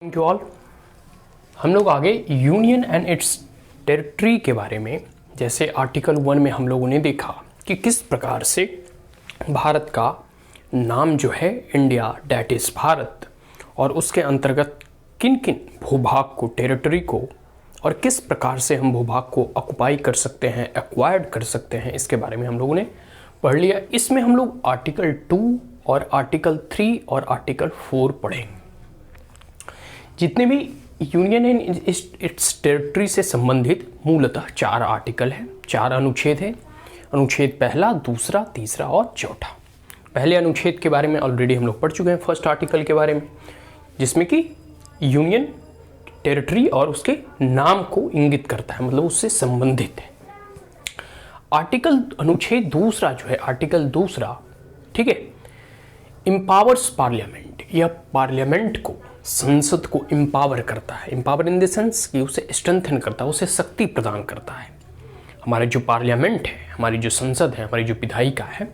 Thank you all. हम लोग आगे यूनियन एंड इट्स टेरिटरी के बारे में, जैसे आर्टिकल 1 में हम लोगों ने देखा कि किस प्रकार से भारत का नाम जो है इंडिया डैट इज़ भारत, और उसके अंतर्गत किन किन भूभाग को, टेरिटरी को, और किस प्रकार से हम भूभाग को ऑक्युपाई कर सकते हैं, एक्वायर्ड कर सकते हैं, इसके बारे में हम लोगों ने पढ़ लिया। इसमें हम लोग आर्टिकल 2 और आर्टिकल 3 और आर्टिकल 4 पढ़ेंगे। जितने भी यूनियन एंड इट्स टेरिटरी से संबंधित मूलतः 4 आर्टिकल हैं, 4 अनुच्छेद हैं। अनुच्छेद पहला, दूसरा, तीसरा और चौथा। पहले अनुच्छेद के बारे में ऑलरेडी हम लोग पढ़ चुके हैं, फर्स्ट आर्टिकल के बारे में, जिसमें कि यूनियन टेरिटरी और उसके नाम को इंगित करता है, मतलब उससे संबंधित है। आर्टिकल अनुच्छेद दूसरा जो है, आर्टिकल दूसरा, ठीक है, एम्पावर्स पार्लियामेंट, यह पार्लियामेंट को, संसद को एम्पावर करता है। एम्पावर इन द सेंस कि उसे स्ट्रेंथन करता है, उसे शक्ति प्रदान करता है। हमारे जो पार्लियामेंट है, हमारी जो संसद है, हमारी जो विधायिका है,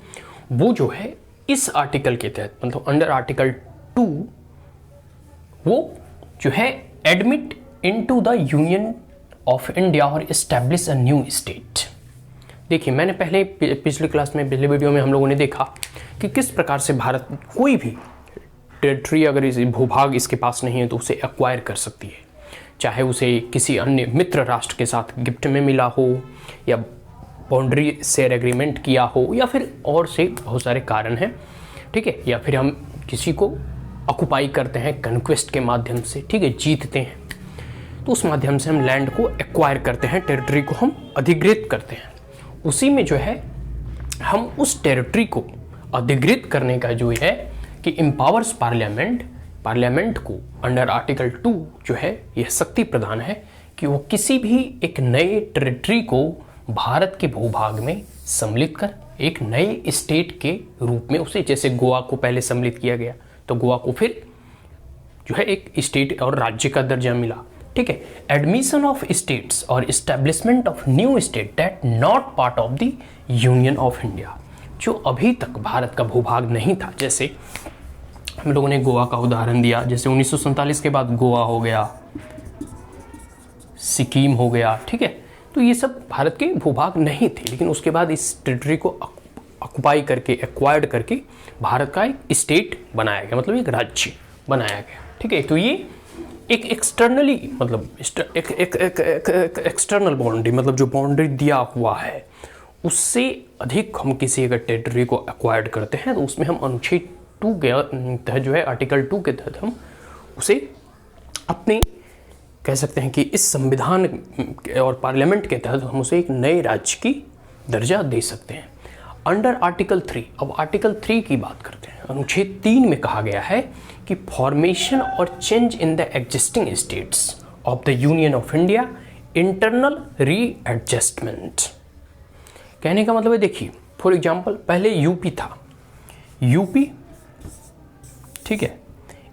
वो जो है इस आर्टिकल के तहत, मतलब अंडर आर्टिकल 2, वो जो है admit into the union of India और एस्टैब्लिश अ न्यू स्टेट। देखिए, मैंने पहले पिछली क्लास में, पिछले वीडियो में हम लोगों ने देखा कि किस प्रकार से भारत कोई भी टेरिटरी, अगर इस भूभाग इसके पास नहीं है तो उसे एक्वायर कर सकती है, चाहे उसे किसी अन्य मित्र राष्ट्र के साथ गिफ्ट में मिला हो, या बाउंड्री शेयर एग्रीमेंट किया हो, या फिर और से बहुत सारे कारण हैं, ठीक है, या फिर हम किसी को ऑक्युपाई करते हैं कन्क्वेस्ट के माध्यम से, ठीक है, जीतते हैं, तो उस माध्यम से हम लैंड को एक्वायर करते हैं, टेरिटरी को हम अधिग्रहित करते हैं। उसी में जो है हम उस टेरिटरी को अधिग्रहित करने का जो है कि एम्पावर्स पार्लियामेंट को अंडर आर्टिकल 2 जो है यह शक्ति प्रदान है कि वो किसी भी एक नए टेरिटरी को भारत के भूभाग में सम्मिलित कर एक नए स्टेट के रूप में उसे, जैसे गोवा को पहले सम्मिलित किया गया तो गोवा को फिर जो है एक स्टेट और राज्य का दर्जा मिला, ठीक है। एडमिशन ऑफ स्टेट्स और establishment of new state that not part of the union of India, जो अभी तक भारत का भूभाग नहीं था। जैसे हम लोगों ने गोवा का उदाहरण दिया, जैसे 1947 के बाद गोवा हो गया, सिक्किम हो गया, ठीक है, तो ये सब भारत के भूभाग नहीं थे, लेकिन उसके बाद इस टेरिटरी को ऑक्युपाई करके, एक्वायर्ड करके भारत का एक स्टेट बनाया गया, मतलब एक राज्य बनाया गया, ठीक है। तो ये एक एक्सटर्नली, मतलब एक एक्सटर्नल बाउंड्री, मतलब जो बाउंड्री दिया हुआ है उससे अधिक हम किसी अगर टेरिटरी को एक्वायर्ड करते हैं तो उसमें हम अनुच्छेद 2 के तहत जो है, आर्टिकल 2 के तहत हम उसे अपने, कह सकते हैं कि इस संविधान और पार्लियामेंट के तहत हम उसे एक नए राज्य की दर्जा दे सकते हैं। अंडर आर्टिकल 3, अब आर्टिकल 3 की बात करते हैं। अनुच्छेद 3 में कहा गया है कि फॉर्मेशन और change in the existing states of the union of India, internal readjustment. कहने का मतलब है, देखिए फॉर एग्जांपल, पहले यूपी था, यूपी, ठीक है,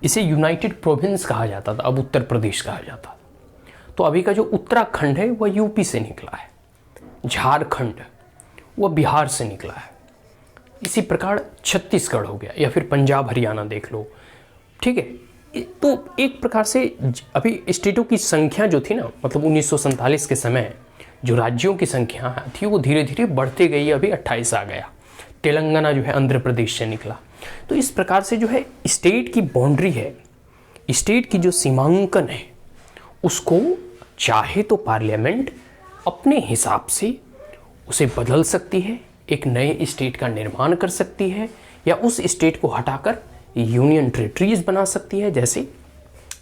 इसे यूनाइटेड प्रोविंस कहा जाता था, अब उत्तर प्रदेश कहा जाता था। तो अभी का जो उत्तराखंड है वह यूपी से निकला है, झारखंड वह बिहार से निकला है, इसी प्रकार छत्तीसगढ़ हो गया, या फिर पंजाब हरियाणा देख लो, ठीक है। तो एक प्रकार से अभी स्टेटों की संख्या जो थी ना, मतलब 1947 के समय जो राज्यों की संख्या थी वो धीरे धीरे बढ़ते गई, अभी 28 आ गया। तेलंगाना जो है आंध्र प्रदेश से निकला। तो इस प्रकार से जो है स्टेट की बाउंड्री है, स्टेट की जो सीमांकन है, उसको चाहे तो पार्लियामेंट अपने हिसाब से उसे बदल सकती है, एक नए स्टेट का निर्माण कर सकती है, या उस स्टेट को हटाकर यूनियन टेरिटरीज बना सकती है। जैसे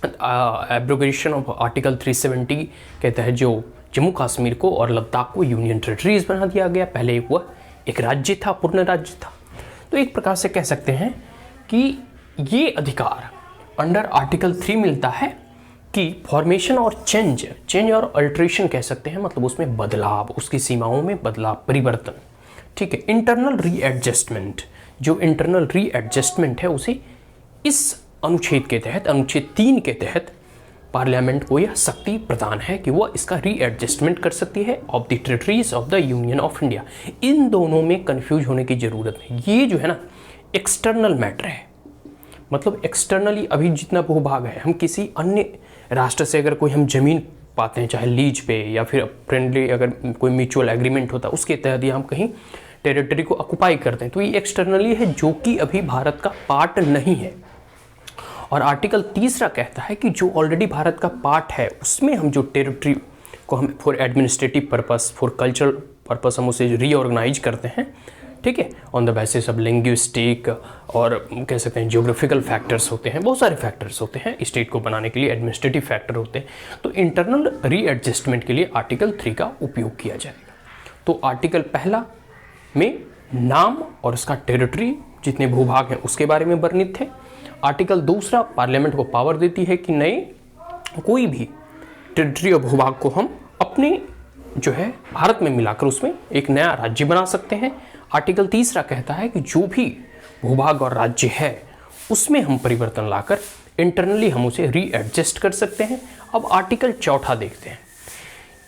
एब्रोगेशन ऑफ आर्टिकल 370 के तहत जो जम्मू कश्मीर को और लद्दाख को यूनियन टेरिटरीज बना दिया गया, पहले वह एक राज्य था, पूर्ण राज्य था। तो एक प्रकार से कह सकते हैं कि ये अधिकार अंडर आर्टिकल 3 मिलता है कि फॉर्मेशन और चेंज और अल्ट्रेशन कह सकते हैं, मतलब उसमें बदलाव, उसकी सीमाओं में बदलाव, परिवर्तन, ठीक है। इंटरनल रीएडजस्टमेंट, जो इंटरनल रीएडजस्टमेंट है उसे इस अनुच्छेद के तहत, अनुच्छेद 3 के तहत पार्लियामेंट को यह शक्ति प्रदान है कि वह इसका रीएडजस्टमेंट कर सकती है of the territories of the union of India. इन दोनों में कंफ्यूज होने की जरूरत है। ये जो है ना एक्सटर्नल मैटर है, मतलब एक्सटर्नली अभी जितना भूभाग है, हम किसी अन्य राष्ट्र से अगर कोई हम जमीन पाते हैं, चाहे लीज पे या फिर फ्रेंडली अगर कोई म्यूचुअल एग्रीमेंट होता है उसके तहत या हम कहीं टेरिटरी को ऑक्युपाई करते हैं, तो ये एक्सटर्नली है जो कि अभी भारत का पार्ट नहीं है। और आर्टिकल 3 कहता है कि जो ऑलरेडी भारत का पार्ट है उसमें हम जो टेरिटरी को हम for administrative purpose, for cultural purpose हम उसे रीऑर्गेनाइज करते हैं, ठीक है, on the basis of linguistic और कह सकते हैं जियोग्राफिकल फैक्टर्स होते हैं, बहुत सारे फैक्टर्स होते हैं स्टेट को बनाने के लिए, एडमिनिस्ट्रेटिव फैक्टर होते हैं। तो इंटरनल रीएडजस्टमेंट के लिए आर्टिकल 3 का उपयोग किया जाएगा। तो आर्टिकल 1 में नाम और उसका टेरिटरी जितने भूभाग हैं उसके बारे में वर्णित है। आर्टिकल 2 पार्लियामेंट को पावर देती है कि नए कोई भी टेरिटरी और भूभाग को हम अपने जो है भारत में मिलाकर उसमें एक नया राज्य बना सकते हैं। आर्टिकल 3 कहता है कि जो भी भूभाग और राज्य है उसमें हम परिवर्तन लाकर इंटरनली हम उसे रीएडजस्ट कर सकते हैं। अब आर्टिकल 4 देखते हैं।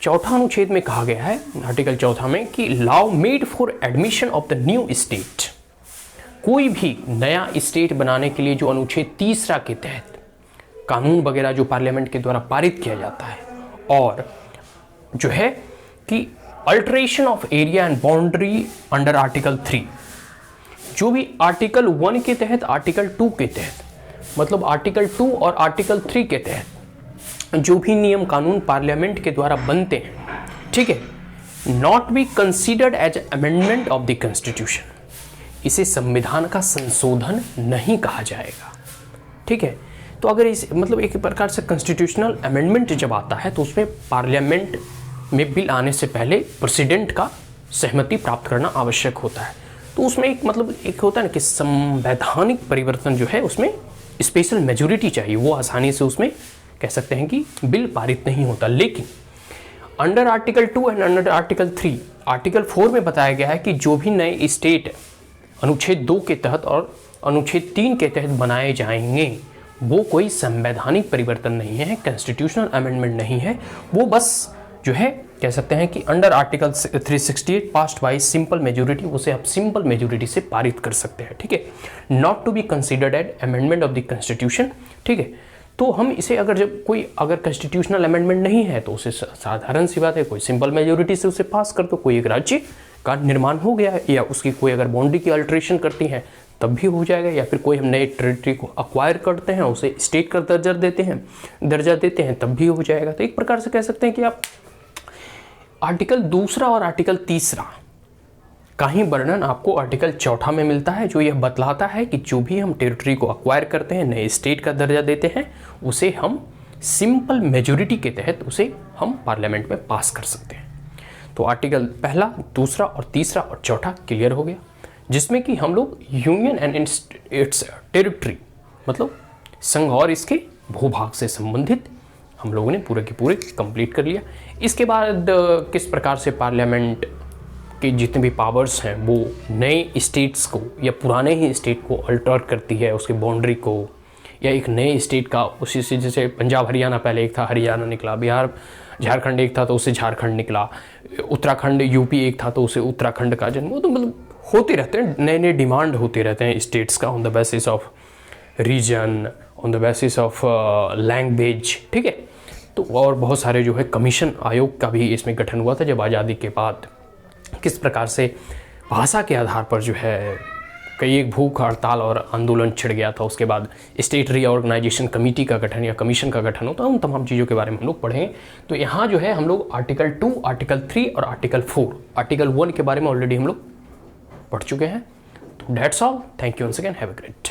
4 अनुच्छेद में कहा गया है आर्टिकल 4 में कि law made for admission of the new state, कोई भी नया स्टेट बनाने के लिए जो अनुच्छेद 3 के तहत कानून वगैरह जो पार्लियामेंट के द्वारा पारित किया जाता है, और जो है कि alteration of area and boundary under article 3, जो भी आर्टिकल 1 के तहत, आर्टिकल 2 के तहत, मतलब आर्टिकल 2 और आर्टिकल 3 के तहत जो भी नियम कानून पार्लियामेंट के द्वारा बनते हैं, ठीक है, not be considered as amendment of the constitution, इसे संविधान का संशोधन नहीं कहा जाएगा, ठीक है। तो अगर इस मतलब एक प्रकार से कॉन्स्टिट्यूशनल अमेंडमेंट जब आता है तो उसमें पार्लियामेंट में बिल आने से पहले प्रेसिडेंट का सहमति प्राप्त करना आवश्यक होता है। तो उसमें एक मतलब एक होता है ना कि संवैधानिक परिवर्तन जो है उसमें स्पेशल मेजोरिटी चाहिए, वो आसानी से उसमें कह सकते हैं कि बिल पारित नहीं होता। लेकिन under article 2 and under article 3, article 4 में बताया गया है कि जो भी नए स्टेट अनुच्छेद 2 के तहत और अनुच्छेद 3 के तहत बनाए जाएंगे वो कोई संवैधानिक परिवर्तन नहीं है, कॉन्स्टिट्यूशनल अमेंडमेंट नहीं है, वो बस जो है कह सकते हैं कि under article 368 passed by simple majority, उसे आप सिंपल मेजोरिटी से पारित कर सकते हैं, ठीक है, not to be considered as amendment of the constitution, ठीक है। तो हम इसे अगर जब कोई अगर कॉन्स्टिट्यूशनल अमेंडमेंट नहीं है तो उसे साधारण सी बात है, कोई सिंपल मेजोरिटी से उसे पास कर दो, कोई एक राज्य का निर्माण हो गया है, या उसकी कोई अगर बाउंड्री की अल्ट्रेशन करती है तब भी हो जाएगा, या फिर कोई हम नए टेरिटरी को अक्वायर करते हैं उसे स्टेट का दर्जा देते हैं तब भी हो जाएगा। तो एक प्रकार से कह सकते हैं कि आप आर्टिकल 2 और आर्टिकल 3 का ही वर्णन आपको आर्टिकल 4 में मिलता है, जो यह बतलाता है कि जो भी हम टेरिटरी को अक्वायर करते हैं, नए स्टेट का दर्जा देते हैं, उसे हम सिंपल मेजोरिटी के तहत उसे हम पार्लियामेंट में पास कर सकते हैं। तो आर्टिकल 1, 2 और 3 और 4 क्लियर हो गया, जिसमें कि हम लोग यूनियन एंड इट्स टेरिटरी मतलब संघ और इसके भूभाग से संबंधित हम लोगों ने पूरे के पूरे कंप्लीट कर लिया। इसके बाद किस प्रकार से पार्लियामेंट के जितने भी पावर्स हैं वो नए स्टेट्स को या पुराने ही स्टेट को अल्टर करती है, उसकी बाउंड्री को, या एक नए स्टेट का उसी से, जैसे पंजाब हरियाणा पहले एक था, हरियाणा निकला, बिहार झारखंड एक था तो उससे झारखंड निकला, उत्तराखंड यूपी एक था तो उसे उत्तराखंड का जन्म, तो मतलब होते रहते हैं, नए नए डिमांड होते रहते हैं स्टेट्स का on the basis of region, on the basis of language, ठीक है। तो और बहुत सारे जो है कमीशन आयोग का भी इसमें गठन हुआ था जब आज़ादी के बाद, किस प्रकार से भाषा के आधार पर जो है कई एक भूख हड़ताल और आंदोलन छिड़ गया था, उसके बाद स्टेट रीऑर्गेनाइजेशन कमेटी का गठन या कमीशन का गठन होता है, उन तमाम चीज़ों के बारे में हम लोग पढ़ेंगे। तो यहाँ जो है हम लोग आर्टिकल 2, आर्टिकल 3 और आर्टिकल 4, आर्टिकल 1 के बारे में ऑलरेडी हम लोग पढ़ चुके हैं। तो that's all, thank you once again, have a great